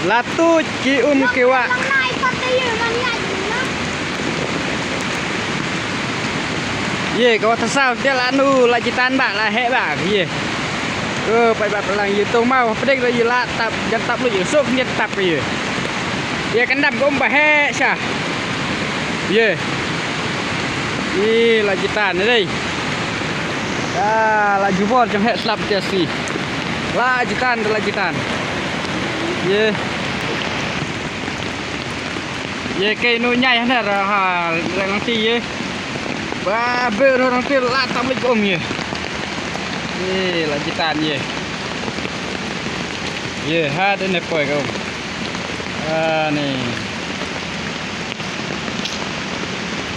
Latu ciun kiwa. Ye kau tersau dia lanu lajitan bak lah hek bak ye. Pai bak pelang ye tong mau pedek la ye la tap jan tap lu ye sok nye tap ye. Ye kendap gom ba hek sah. Ye. Ni lajitan ni dei. Laju bor jam hek slap dia si. Lajitan. Ye. Ye cây nuôi nhai hết rồi ha, đang ti ye. Ba bê nó đang ti la tam lịch ôm ye. Ye lajitan ye. Ye ha đây này poi không. Nih.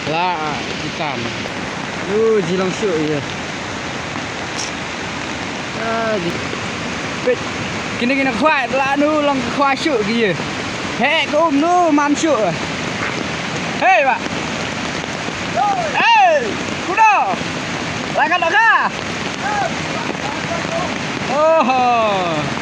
Lajitan. Jilang syuk ye. Kini khoai la nu long khoai syuk ye. Hei cũng nu man syuk. Hei pak. Hei, kuda. Langkat tak kah? Oh.